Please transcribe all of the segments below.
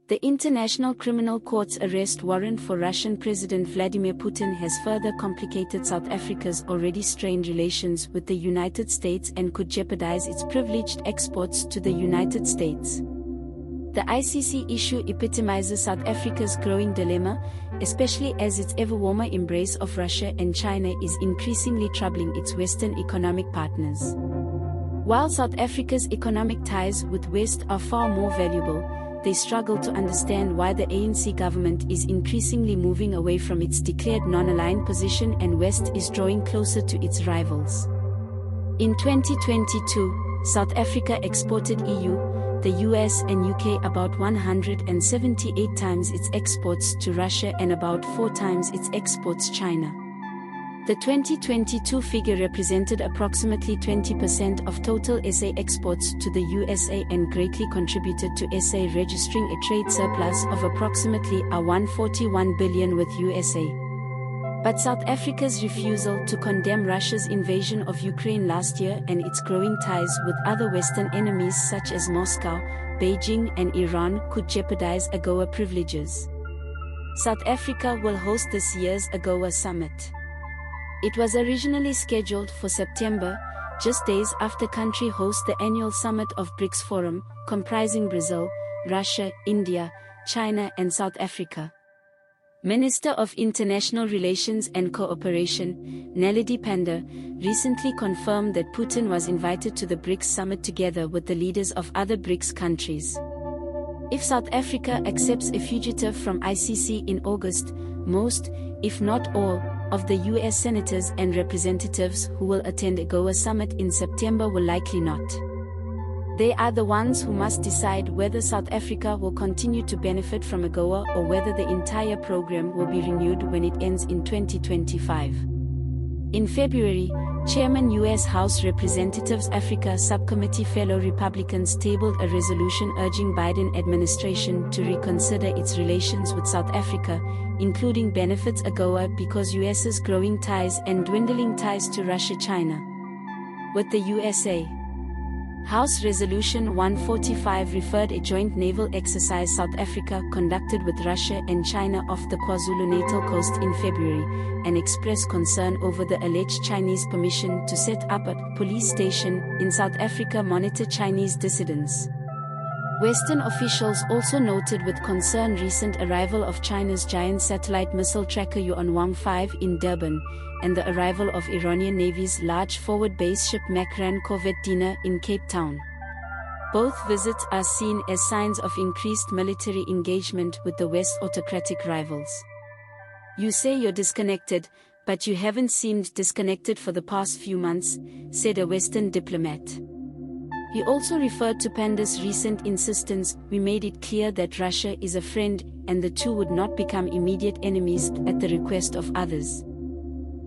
The International Criminal Court's arrest warrant for Russian President Vladimir Putin has further complicated South Africa's already strained relations with the United States and could jeopardize its privileged exports to the United States. The ICC issue epitomizes South Africa's growing dilemma, especially as its ever-warmer embrace of Russia and China is increasingly troubling its Western economic partners. While South Africa's economic ties with West are far more valuable, they struggle to understand why the ANC government is increasingly moving away from its declared non-aligned position and West is drawing closer to its rivals. In 2022, South Africa exported EU, the US and UK about 178 times its exports to Russia and about 4 times its exports to China. The 2022 figure represented approximately 20% of total SA exports to the USA and greatly contributed to SA registering a trade surplus of approximately $141 billion with USA. But South Africa's refusal to condemn Russia's invasion of Ukraine last year and its growing ties with other Western enemies such as Moscow, Beijing and Iran could jeopardize Agoa privileges. South Africa will host this year's Agoa summit. It was originally scheduled for September, just days after country hosts the annual summit of BRICS Forum, comprising Brazil, Russia, India, China and South Africa. Minister of International Relations and Cooperation, Naledi Pandor, recently confirmed that Putin was invited to the BRICS summit together with the leaders of other BRICS countries. If South Africa accepts a fugitive from ICC in August, most, if not all, of the US senators and representatives who will attend Agoa summit in September will likely not. They are the ones who must decide whether South Africa will continue to benefit from Agoa or whether the entire program will be renewed when it ends in 2025. In February, Chairman U.S. House Representatives Africa Subcommittee fellow Republicans tabled a resolution urging Biden administration to reconsider its relations with South Africa, including benefits Agoa because U.S.'s growing ties and dwindling ties to Russia-China. With the USA, House Resolution 145 referred a joint naval exercise South Africa conducted with Russia and China off the KwaZulu-Natal coast in February, and expressed concern over the alleged Chinese permission to set up a police station in South Africa monitor Chinese dissidents. Western officials also noted with concern recent arrival of China's giant satellite missile tracker Yuan Wang 5 in Durban, and the arrival of Iranian Navy's large forward-base ship Makran corvette Dena in Cape Town. Both visits are seen as signs of increased military engagement with the West's autocratic rivals. You say you're disconnected, but you haven't seemed disconnected for the past few months, said a Western diplomat. He also referred to Pandor's recent insistence, "We made it clear that Russia is a friend, and the two would not become immediate enemies at the request of others."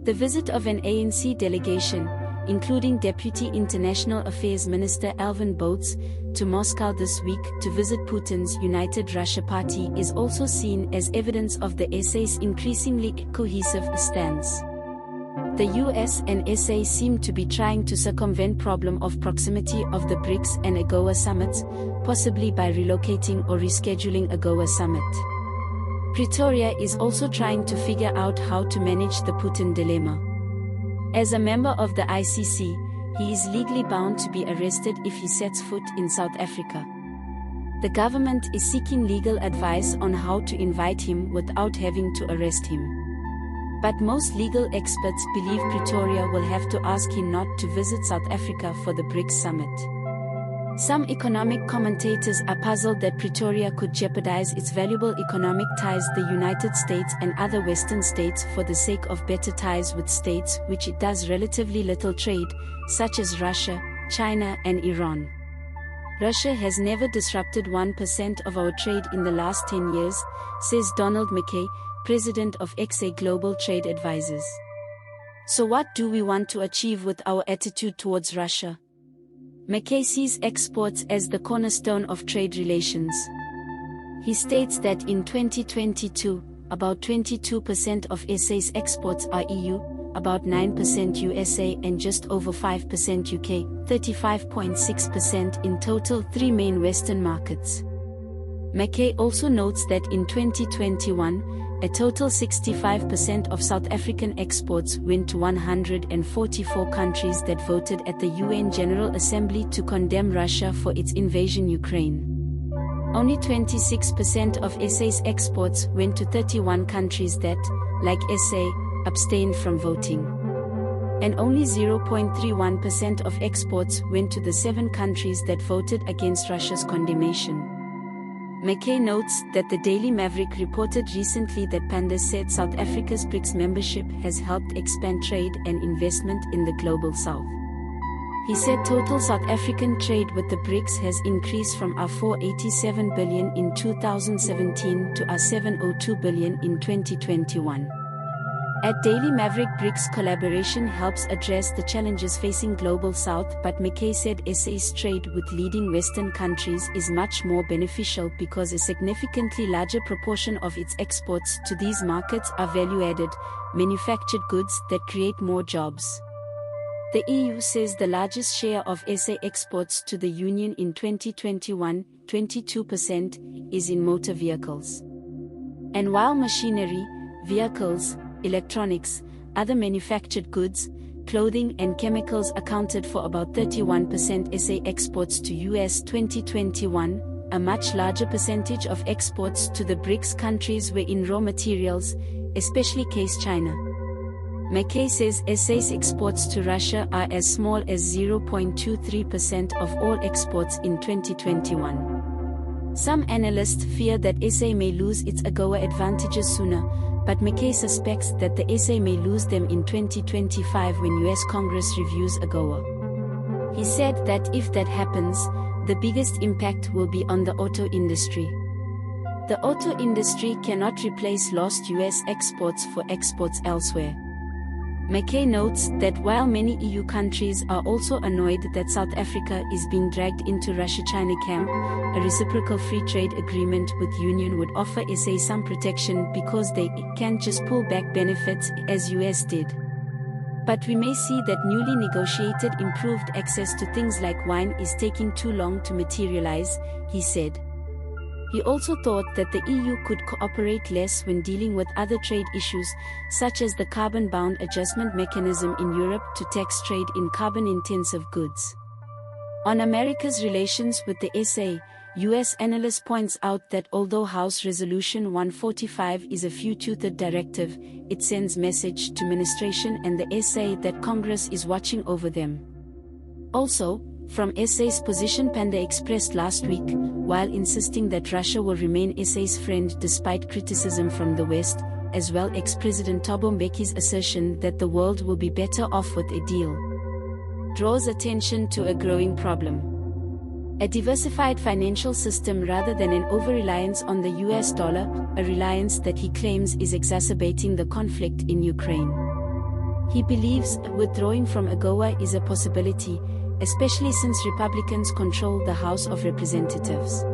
The visit of an ANC delegation, including Deputy International Affairs Minister Alvin Botes, to Moscow this week to visit Putin's United Russia Party is also seen as evidence of the SA's increasingly cohesive stance. The US and SA seem to be trying to circumvent problem of proximity of the BRICS and Agoa summits, possibly by relocating or rescheduling Agoa summit. Pretoria is also trying to figure out how to manage the Putin dilemma. As a member of the ICC, he is legally bound to be arrested if he sets foot in South Africa. The government is seeking legal advice on how to invite him without having to arrest him. But most legal experts believe Pretoria will have to ask him not to visit South Africa for the BRICS summit. Some economic commentators are puzzled that Pretoria could jeopardize its valuable economic ties with the United States and other Western states for the sake of better ties with states which it does relatively little trade, such as Russia, China and Iran. Russia has never disrupted 1% of our trade in the last 10 years, says Donald MacKay, president of XA Global Trade Advisors. So what do we want to achieve with our attitude towards Russia? MacKay sees exports as the cornerstone of trade relations. He states that in 2022, about 22% of SA's exports are EU, about 9% USA and just over 5% UK, 35.6% in total 3 main Western markets. MacKay also notes that in 2021, a total 65% of South African exports went to 144 countries that voted at the UN General Assembly to condemn Russia for its invasion Ukraine. Only 26% of SA's exports went to 31 countries that, like SA, abstained from voting. And only 0.31% of exports went to the 7 countries that voted against Russia's condemnation. MacKay notes that the Daily Maverick reported recently that Pandor said South Africa's BRICS membership has helped expand trade and investment in the global south. He said total South African trade with the BRICS has increased from our $487 billion in 2017 to our $702 billion in 2021. At Daily Maverick, BRICS collaboration helps address the challenges facing Global South, but MacKay said SA's trade with leading Western countries is much more beneficial because a significantly larger proportion of its exports to these markets are value-added, manufactured goods that create more jobs. The EU says the largest share of SA exports to the Union in 2021, 22%, is in motor vehicles. And while machinery, vehicles, electronics, other manufactured goods, clothing and chemicals accounted for about 31% SA exports to US 2021, a much larger percentage of exports to the BRICS countries were in raw materials, especially case China. MacKay says SA's exports to Russia are as small as 0.23% of all exports in 2021. Some analysts fear that SA may lose its AGOA advantages sooner, but MacKay suspects that the SA may lose them in 2025 when US Congress reviews AGOA. He said that if that happens, the biggest impact will be on the auto industry. The auto industry cannot replace lost US exports for exports elsewhere. MacKay notes that while many EU countries are also annoyed that South Africa is being dragged into Russia-China camp, a reciprocal free trade agreement with Union would offer SA some protection because they can't just pull back benefits as US did. But we may see that newly negotiated improved access to things like wine is taking too long to materialize, he said. He also thought that the EU could cooperate less when dealing with other trade issues, such as the carbon-bound adjustment mechanism in Europe to tax trade in carbon-intensive goods. On America's relations with the SA, US analyst points out that although House Resolution 145 is a few-toothed directive, it sends message to administration and the SA that Congress is watching over them. Also, from SA's position, Pandor expressed last week, while insisting that Russia will remain SA's friend despite criticism from the West, as well ex-President Thabo Mbeki's assertion that the world will be better off with a deal, draws attention to a growing problem. A diversified financial system rather than an over-reliance on the US dollar, a reliance that he claims is exacerbating the conflict in Ukraine. He believes withdrawing from AGOA is a possibility, especially since Republicans control the House of Representatives.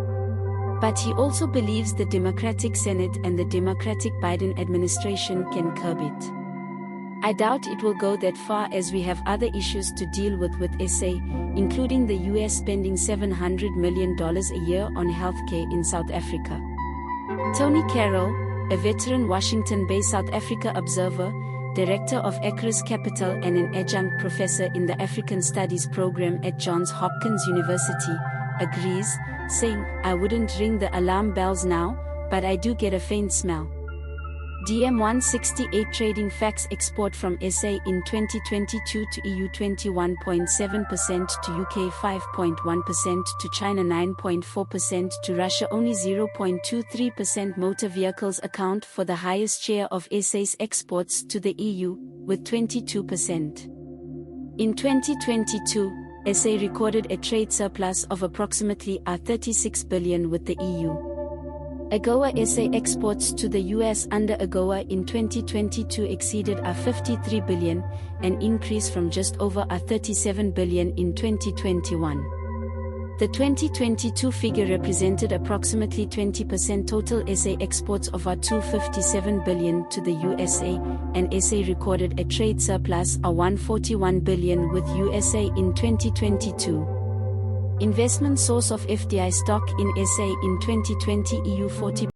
But he also believes the Democratic Senate and the Democratic Biden administration can curb it. I doubt it will go that far as we have other issues to deal with SA, including the US spending $700 million a year on healthcare in South Africa. Tony Carroll, a veteran Washington-based South Africa observer, Director of Equus Capital and an adjunct professor in the African Studies program at Johns Hopkins University, agrees, saying, "I wouldn't ring the alarm bells now, but I do get a faint smell." DM 168 Trading Facts export from SA in 2022 to EU 21.7%, to UK 5.1%, to China 9.4%, to Russia only 0.23%. Motor vehicles account for the highest share of SA's exports to the EU, with 22%. In 2022, SA recorded a trade surplus of approximately $36 billion with the EU. AGOA SA exports to the US under AGOA in 2022 exceeded $53 billion, an increase from just over $37 billion in 2021. The 2022 figure represented approximately 20% total SA exports of our $257 billion to the USA, and SA recorded a trade surplus of $141 billion with USA in 2022. Investment source of FDI stock in SA in 2020 EU 40